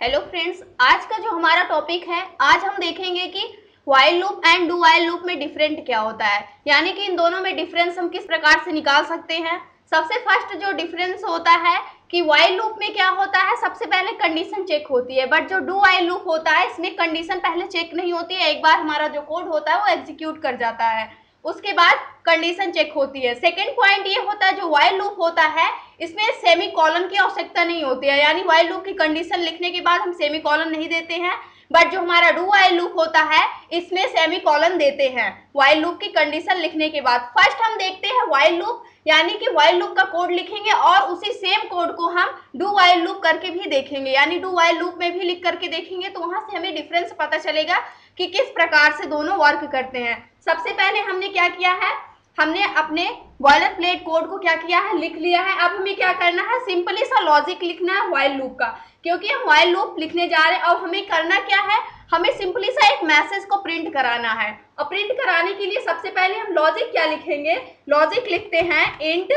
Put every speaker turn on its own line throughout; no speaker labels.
Hello friends, आज का जो हमारा टॉपिक है, आज हम देखेंगे कि while loop and do while loop में डिफरेंट क्या होता है, यानी कि इन दोनों में डिफरेंस हम किस प्रकार से निकाल सकते हैं। सबसे फर्स्ट जो डिफरेंस होता है कि व्हाइल लूप में क्या होता है, सबसे पहले कंडीशन चेक होती है, बट जो डू व्हाइल लूप होता है इसमें कंडीशन पहले चेक नहीं होती है। एक बार हमारा जो कोड होता है वो एग्जीक्यूट कर जाता है, उसके बाद कंडीशन चेक होती है। सेकेंड पॉइंट ये होता है, जो व्हाइल लूप होता है इसमें सेमी कॉलन की आवश्यकता नहीं होती है, यानी व्हाइल लूप की कंडीशन लिखने के बाद हम सेमी कॉलन नहीं देते हैं। बट जो हमारा डू व्हाइल लूप होता है इसमें सेमी कॉलन देते हैं व्हाइल लूप की कंडीशन लिखने के बाद। फर्स्ट हम देखते हैं व्हाइल लूप, यानी कि व्हाइल लूप का कोड लिखेंगे और उसी सेम कोड को हम डू व्हाइल लूप करके भी देखेंगे, यानी डू व्हाइल लूप में भी लिख करके देखेंगे, तो वहां से हमें डिफरेंस पता चलेगा कि किस प्रकार से दोनों वर्क करते हैं। सबसे पहले हमने क्या किया है, हमने अपने बॉयलर प्लेट कोड को क्या किया है, लिख लिया है। अब हमें क्या करना है, सिंपली सा लॉजिक लिखना है व्हाइल लूप का, क्योंकि हम व्हाइल लूप लिखने जा रहे हैं। और हमें करना क्या है, हमें सिंपली सा एक मैसेज को प्रिंट कराना है। और प्रिंट कराने के लिए सबसे पहले हम लॉजिक क्या लिखेंगे, लॉजिक लिखते हैं इंट,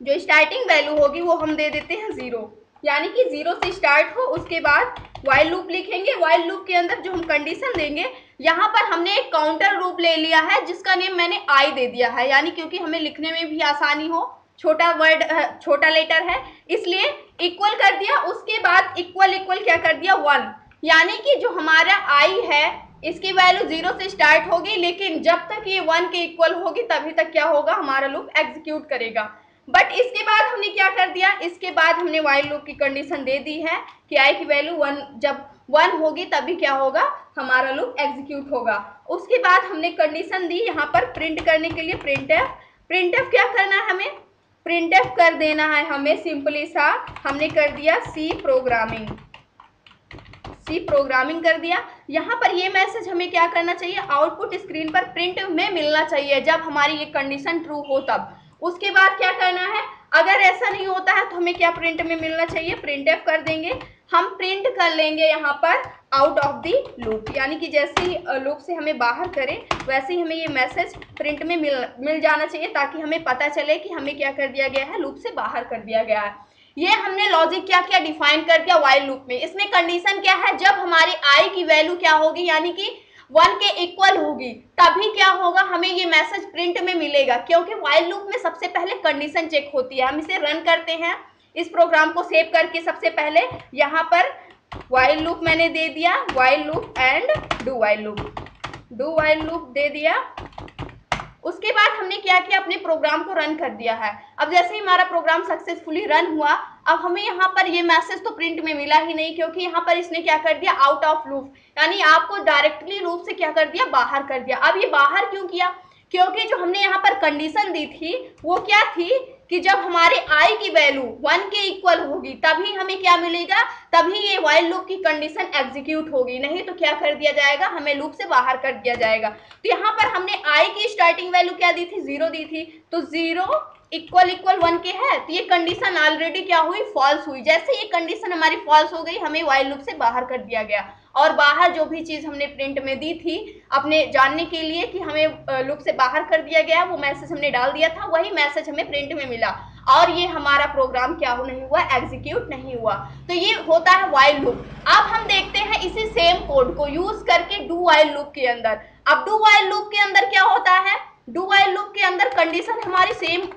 जो स्टार्टिंग वैल्यू होगी वो हम दे देते हैं 0, यानी कि 0 से स्टार्ट हो। उसके बाद व्हाइल लूप लिखेंगे, व्हाइल लूप के अंदर जो हम कंडीशन देंगे, यहाँ पर हमने एक काउंटर लूप ले लिया है जिसका नेम मैंने आई दे दिया है, यानी क्योंकि हमें लिखने में भी आसानी हो, छोटा वर्ड छोटा लेटर है इसलिए इक्वल कर दिया। उसके बाद इक्वल इक्वल क्या कर दिया 1, यानी कि जो हमारा आई है इसकी वैल्यू 0 से स्टार्ट होगी, लेकिन जब तक ये 1 के इक्वल होगी तभी तक क्या होगा, हमारा लूप एग्जीक्यूट करेगा। बट इसके बाद हमने क्या कर दिया, इसके बाद हमने व्हाइल लूप की कंडीशन दे दी है कि आई की वैल्यू 1, जब 1 होगी तभी क्या होगा, हमारा लूप एग्जीक्यूट होगा। उसके बाद हमने कंडीशन दी यहाँ पर प्रिंट करने के लिए प्रिंटफ। प्रिंटफ क्या करना है, हमें प्रिंटफ कर देना है, हमें सिंपली सा हमने कर दिया सी प्रोग्रामिंग कर दिया। यहाँ पर ये मैसेज हमें क्या करना चाहिए, आउटपुट स्क्रीन पर प्रिंट में मिलना चाहिए जब हमारी ये कंडीशन ट्रू हो तब। उसके बाद क्या करना है, अगर ऐसा नहीं होता है तो हमें क्या प्रिंट में मिलना चाहिए, प्रिंटफ कर देंगे। हम प्रिंट कर लेंगे यहाँ पर आउट ऑफ द लूप, यानी कि जैसे ही लूप से हमें बाहर करें वैसे ही हमें ये मैसेज प्रिंट में मिल जाना चाहिए, ताकि हमें पता चले कि हमें क्या कर दिया गया है, लूप से बाहर कर दिया गया है। ये हमने लॉजिक क्या किया, डिफाइन कर दिया व्हाइल लूप में। इसमें कंडीशन क्या है, जब हमारी आई की वैल्यू क्या होगी, यानी कि 1 के इक्वल होगी तभी क्या होगा, हमें ये मैसेज प्रिंट में मिलेगा, क्योंकि व्हाइल लूप में सबसे पहले कंडीशन चेक होती है। हम इसे रन करते हैं, इस प्रोग्राम को सेव करके सबसे पहले यहाँ पर व्हाइल लूप मैंने दे दिया, while loop and do while loop दे दिया। उसके बाद हमने क्या किया, अपने प्रोग्राम को रन कर दिया है। अब जैसे ही हमारा प्रोग्राम सक्सेसफुली रन हुआ, अब हमें यहाँ पर ये मैसेज तो प्रिंट में मिला ही नहीं, क्योंकि यहाँ पर इसने क्या कर दिया, आउट ऑफ लूप, यानी आपको डायरेक्टली लूप से क्या कर दिया, बाहर कर दिया। अब ये बाहर क्यों किया, क्योंकि जो हमने यहाँ पर कंडीशन दी थी वो क्या थी कि जब हमारे आई की वैल्यू 1 के इक्वल होगी तभी हमें क्या मिलेगा, तभी ये व्हाइल लूप की कंडीशन एग्जीक्यूट होगी, नहीं तो क्या कर दिया जाएगा, हमें लूप से बाहर कर दिया जाएगा। तो यहाँ पर हमने आई की स्टार्टिंग वैल्यू क्या दी थी, 0 दी थी, तो 0 इक्वल 1 के है, तो ये कंडीशन ऑलरेडी क्या हुई, फॉल्स हुई। जैसे ये कंडीशन हमारी फॉल्स हो गई, हमें व्हाइल लूप से बाहर कर दिया गया, और बाहर जो भी चीज हमने प्रिंट में दी थी अपने जानने के लिए कि हमें लूप से बाहर कर दिया गया, वो मैसेज हमने डाल दिया था, वही मैसेज हमें प्रिंट में मिला, और ये हमारा प्रोग्राम क्या नहीं हुआ, एग्जीक्यूट नहीं हुआ। तो ये होता है व्हाइल लूप। अब हम देखते हैं इसी सेम कोड को यूज करके डू व्हाइल लूप के अंदर। अब डू व्हाइल लूप के अंदर क्या होता है, डू व्हाइल लूप के अंदर कंडीशन हमारी सेम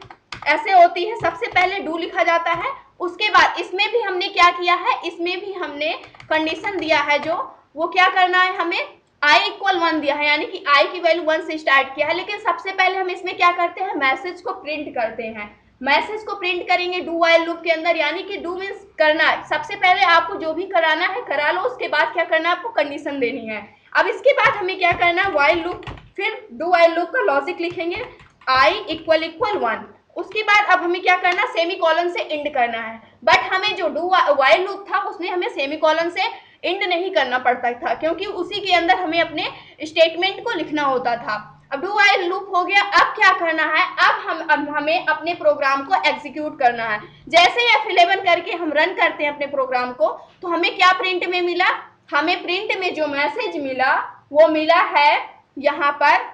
ऐसे होती है, सबसे पहले डू लिखा जाता है, उसके बाद इसमें भी हमने क्या किया है, इसमें भी हमने कंडीशन दिया है, जो वो क्या करना है, हमें i इक्वल 1 दिया है, यानी कि i की वैल्यू 1 से स्टार्ट किया है। लेकिन सबसे पहले हम इसमें क्या करते हैं, मैसेज को प्रिंट करते हैं। मैसेज को प्रिंट करेंगे डू व्हाइल लूप के अंदर, यानी कि डू मीन्स करना, सबसे पहले आपको जो भी कराना है करा लो, उसके बाद क्या करना है, आपको कंडीशन देनी है। अब इसके बाद हमें क्या करना है, व्हाइल लूप, फिर डू व्हाइल लूप का लॉजिक लिखेंगे i इक्वल 1। उसके बाद अब हमें क्या करना, सेमी कॉलन से एंड करना है। बट हमें जो डू व्हाइल लूप था उसमें हमें सेमी कॉलन से एंड नहीं करना पड़ता था, क्योंकि उसी के अंदर हमें अपने स्टेटमेंट को लिखना होता था। अब डू व्हाइल लूप हो गया, अब क्या करना है, अब हमें अपने प्रोग्राम को एग्जीक्यूट करना है। जैसे ही F11 करके हम रन करते हैं अपने प्रोग्राम को, तो हमें क्या प्रिंट में मिला, हमें प्रिंट में जो मैसेज मिला वो मिला है यहाँ पर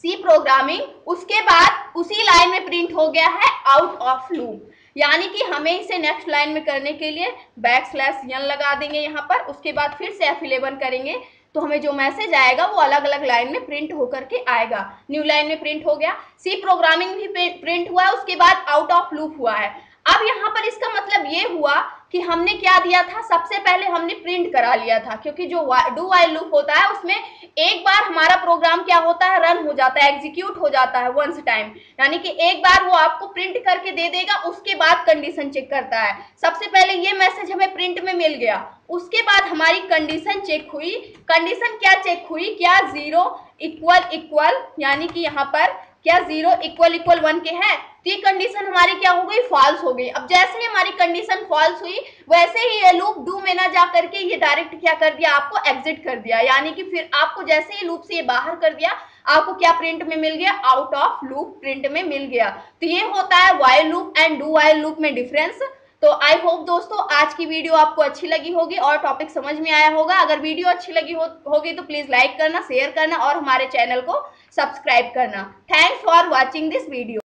सी प्रोग्रामिंग। उसके बाद उसी लाइन में प्रिंट हो गया है आउट ऑफ लूप, यानी कि हमें इसे नेक्स्ट लाइन में करने के लिए \n लगा देंगे यहाँ पर, उसके बाद फिर से F11 करेंगे तो हमें जो मैसेज आएगा वो अलग अलग लाइन में प्रिंट होकर के आएगा। न्यू लाइन में प्रिंट हो गया, सी प्रोग्रामिंग भी प्रिंट हुआ है, उसके बाद आउट ऑफ लूप हुआ है। अब यहाँ पर इसका मतलब ये हुआ कि हमने क्या दिया था, सबसे पहले हमने प्रिंट करा लिया था, क्योंकि जो डू व्हाइल लूप होता है उसमें एक बार हमारा प्रोग्राम क्या होता है, रन हो जाता है, एग्जीक्यूट हो जाता है वंस टाइम, यानी कि एक बार वो आपको प्रिंट करके दे देगा, उसके बाद कंडीशन चेक करता है। सबसे पहले ये मैसेज हमें प्रिंट में मिल गया, उसके बाद हमारी कंडीशन चेक हुई। कंडीशन क्या चेक हुई, क्या 0 इक्वल इक्वल, यानी कि यहाँ पर क्या 0 इक्वल इक्वल 1 के है, तो ये कंडीशन हमारी क्या हो गई, फॉल्स हो गई। अब जैसे ही हमारी कंडीशन फॉल्स हुई वैसे ही ये लूप डू में ना जा करके ये डायरेक्ट क्या कर दिया, आपको एग्जिट कर दिया, यानी कि फिर आपको जैसे ही लूप से ये बाहर कर दिया, आपको क्या प्रिंट में मिल गया, आउट ऑफ लूप प्रिंट में मिल गया। तो ये होता है while loop and do while loop में डिफरेंस। तो आई होप दोस्तों आज की वीडियो आपको अच्छी लगी होगी और टॉपिक समझ में आया होगा। अगर वीडियो अच्छी लगी होगी तो प्लीज लाइक करना, शेयर करना और हमारे चैनल को सब्सक्राइब करना। Thanks for watching this video.